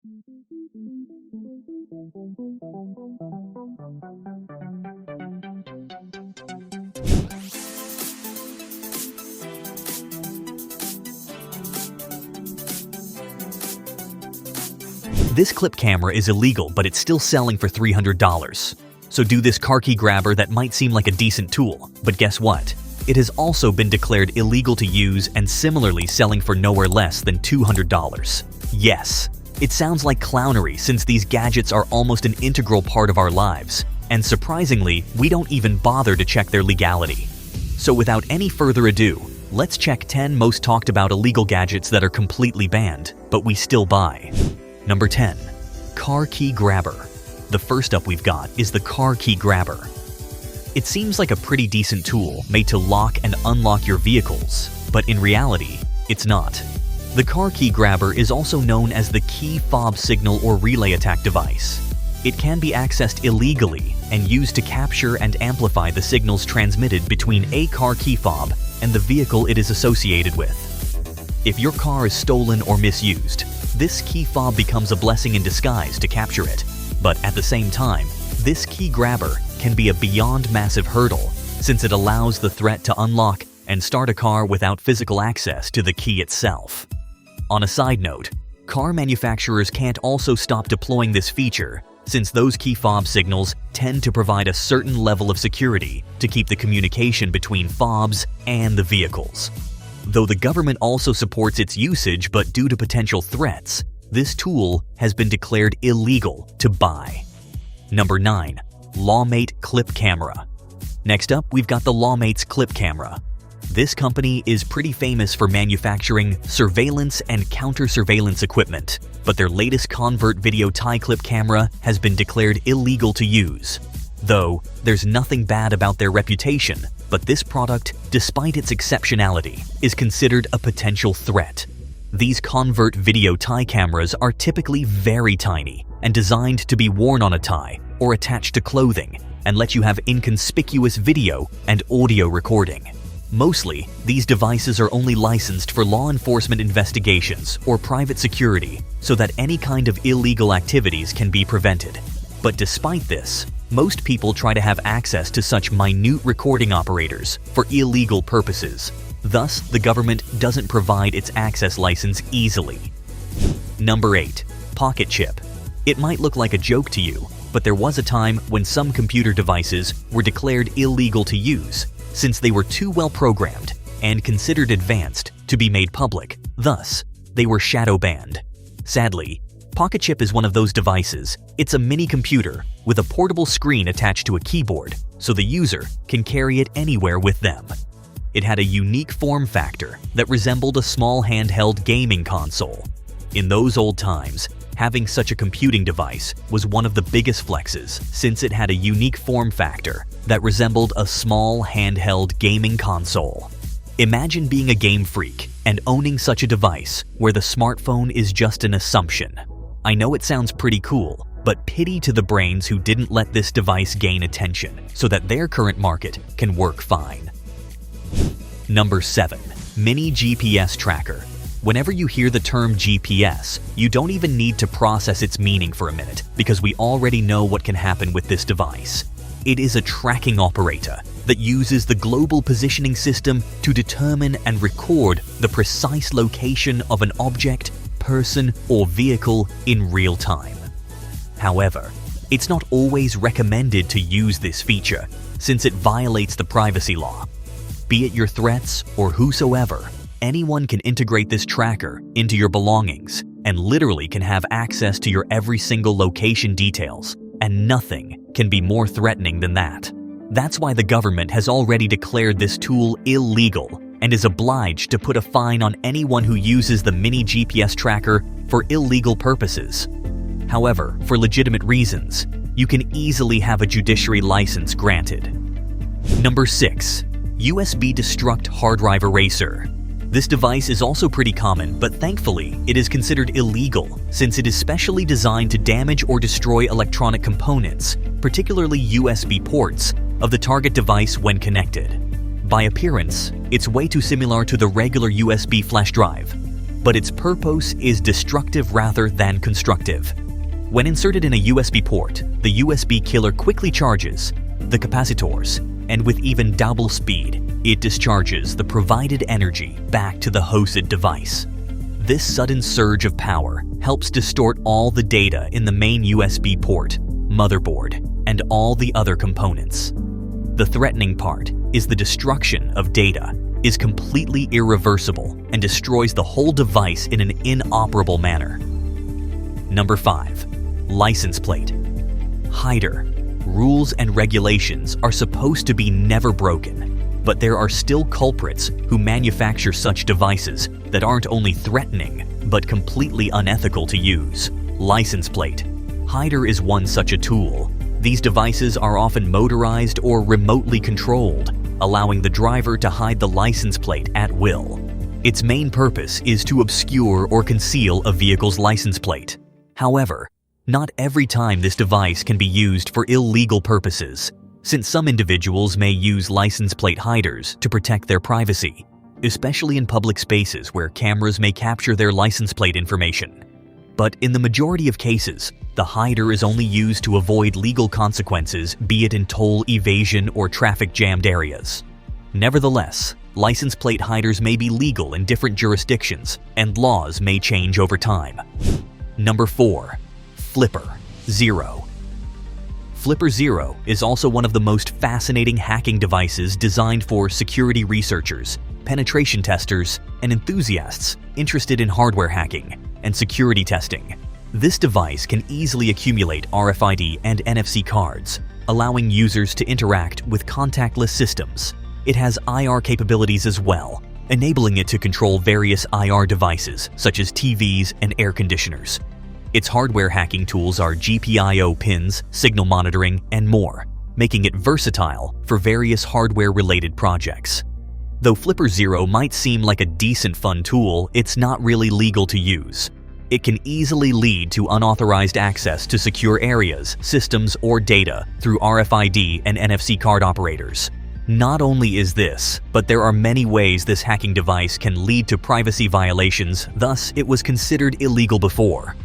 This clip camera is illegal, but it's still selling for $300. So do this car key grabber that might seem like a decent tool, but guess what? It has also been declared illegal to use and similarly selling for nowhere less than $200. Yes, it sounds like clownery since these gadgets are almost an integral part of our lives, and surprisingly, we don't even bother to check their legality. So without any further ado, let's check 10 most talked about illegal gadgets that are completely banned, but we still buy. Number 10. Car key grabber. The first up we've got is the car key grabber. It seems like a pretty decent tool made to lock and unlock your vehicles, but in reality, it's not. The car key grabber is also known as the key fob signal or relay attack device. It can be accessed illegally and used to capture and amplify the signals transmitted between a car key fob and the vehicle it is associated with. If your car is stolen or misused, this key fob becomes a blessing in disguise to capture it. But at the same time, this key grabber can be a beyond massive hurdle since it allows the threat to unlock and start a car without physical access to the key itself. On a side note, car manufacturers can't also stop deploying this feature since those key fob signals tend to provide a certain level of security to keep the communication between fobs and the vehicles. Though the government also supports its usage, but due to potential threats, this tool has been declared illegal to buy. Number 9. Lawmate Clip Camera. Next up, we've got the Lawmate's Clip Camera. This company is pretty famous for manufacturing surveillance and counter-surveillance equipment, but their latest convert video tie clip camera has been declared illegal to use. Though, there's nothing bad about their reputation, but this product, despite its exceptionality, is considered a potential threat. These convert video tie cameras are typically very tiny and designed to be worn on a tie or attached to clothing and let you have inconspicuous video and audio recording. Mostly, these devices are only licensed for law enforcement investigations or private security so that any kind of illegal activities can be prevented. But despite this, most people try to have access to such minute recording operators for illegal purposes. Thus, the government doesn't provide its access license easily. Number 8. PocketChip. It might look like a joke to you, but there was a time when some computer devices were declared illegal to use since they were too well programmed and considered advanced to be made public. Thus, they were shadow banned. Sadly, PocketChip is one of those devices. It's a mini computer with a portable screen attached to a keyboard, so the user can carry it anywhere with them. It had a unique form factor that resembled a small handheld gaming console. In those old times, having such a computing device was one of the biggest flexes since it had a unique form factor that resembled a small handheld gaming console. Imagine being a game freak and owning such a device where the smartphone is just an assumption. I know it sounds pretty cool, but pity to the brains who didn't let this device gain attention so that their current market can work fine. Number 7. Mini GPS Tracker. Whenever you hear the term GPS, you don't even need to process its meaning for a minute because we already know what can happen with this device. It is a tracking operator that uses the global positioning system to determine and record the precise location of an object, person, or vehicle in real time. However, it's not always recommended to use this feature since it violates the privacy law. Be it your threats or whosoever, anyone can integrate this tracker into your belongings and literally can have access to your every single location details, and nothing can be more threatening than that. That's why the government has already declared this tool illegal and is obliged to put a fine on anyone who uses the mini GPS tracker for illegal purposes. However, for legitimate reasons, you can easily have a judiciary license granted. Number 6. USB Destruct HDD Eraser. This device is also pretty common, but thankfully, it is considered illegal since it is specially designed to damage or destroy electronic components, particularly USB ports, of the target device when connected. By appearance, it's way too similar to the regular USB flash drive. but its purpose is destructive rather than constructive. When inserted in a USB port, the USB killer quickly charges the capacitors, and with even double speed, it discharges the provided energy back to the hosted device. This sudden surge of power helps distort all the data in the main USB port, motherboard, and all the other components. The threatening part is the destruction of data is completely irreversible and destroys the whole device in an inoperable manner. Number 5. License plate. Hider. Rules and regulations are supposed to be never broken, but there are still culprits who manufacture such devices that aren't only threatening, but completely unethical to use. License plate. Hider is one such a tool. These devices are often motorized or remotely controlled, allowing the driver to hide the license plate at will. Its main purpose is to obscure or conceal a vehicle's license plate. However, not every time this device can be used for illegal purposes, since some individuals may use license plate hiders to protect their privacy, especially in public spaces where cameras may capture their license plate information. But in the majority of cases, the hider is only used to avoid legal consequences, be it in toll evasion or traffic jammed areas. Nevertheless, license plate hiders may be legal in different jurisdictions, and laws may change over time. Number 4. Flipper Zero. Flipper Zero is also one of the most fascinating hacking devices designed for security researchers, penetration testers, and enthusiasts interested in hardware hacking and security testing. This device can easily accumulate RFID and NFC cards, allowing users to interact with contactless systems. It has IR capabilities as well, enabling it to control various IR devices such as TVs and air conditioners. Its hardware hacking tools are GPIO pins, signal monitoring, and more, making it versatile for various hardware-related projects. Though Flipper Zero might seem like a decent fun tool, it's not really legal to use. It can easily lead to unauthorized access to secure areas, systems, or data through RFID and NFC card operators. Not only is this, but there are many ways this hacking device can lead to privacy violations, thus it was considered illegal before.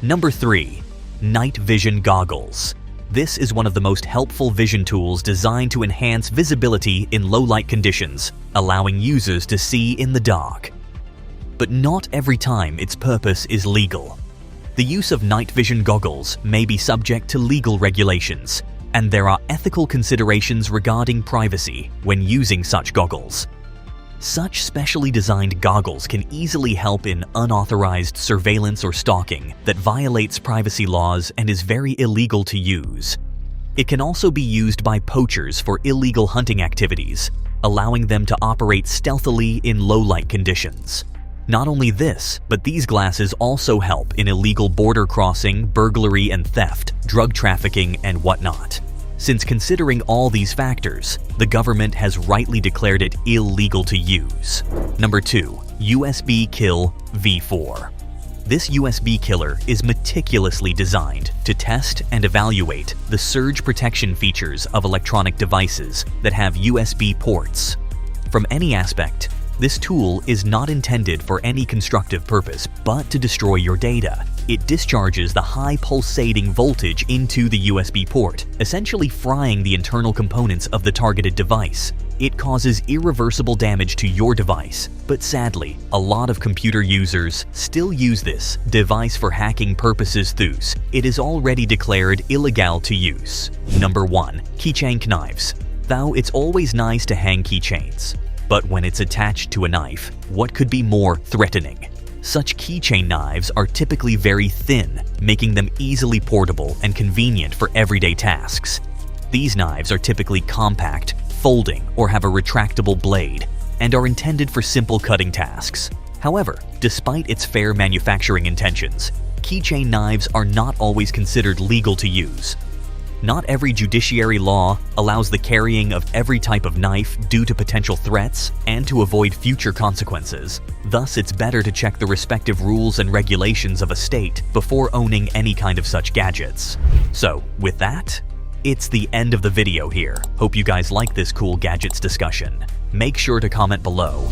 Number 3. Night Vision Goggles. This is one of the most helpful vision tools designed to enhance visibility in low-light conditions, allowing users to see in the dark. But not every time its purpose is legal. The use of night vision goggles may be subject to legal regulations, and there are ethical considerations regarding privacy when using such goggles. Such specially designed goggles can easily help in unauthorized surveillance or stalking that violates privacy laws and is very illegal to use. It can also be used by poachers for illegal hunting activities, allowing them to operate stealthily in low-light conditions. Not only this, but these glasses also help in illegal border crossing, burglary and theft, drug trafficking, and whatnot. Since considering all these factors, the government has rightly declared it illegal to use. Number 2. USB Kill V4. This USB killer is meticulously designed to test and evaluate the surge protection features of electronic devices that have USB ports. From any aspect, this tool is not intended for any constructive purpose but to destroy your data. It discharges the high pulsating voltage into the USB port, essentially frying the internal components of the targeted device. It causes irreversible damage to your device, but sadly, a lot of computer users still use this device for hacking purposes, thus it is already declared illegal to use. Number 1. Keychain knives. Though it's always nice to hang keychains, but when it's attached to a knife, what could be more threatening? Such keychain knives are typically very thin, making them easily portable and convenient for everyday tasks. These knives are typically compact, folding, or have a retractable blade, and are intended for simple cutting tasks. However, despite its fair manufacturing intentions, keychain knives are not always considered legal to use. Not every judiciary law allows the carrying of every type of knife due to potential threats and to avoid future consequences. Thus, it's better to check the respective rules and regulations of a state before owning any kind of such gadgets. So, with that, it's the end of the video here. Hope you guys like this cool gadgets discussion. Make sure to comment below.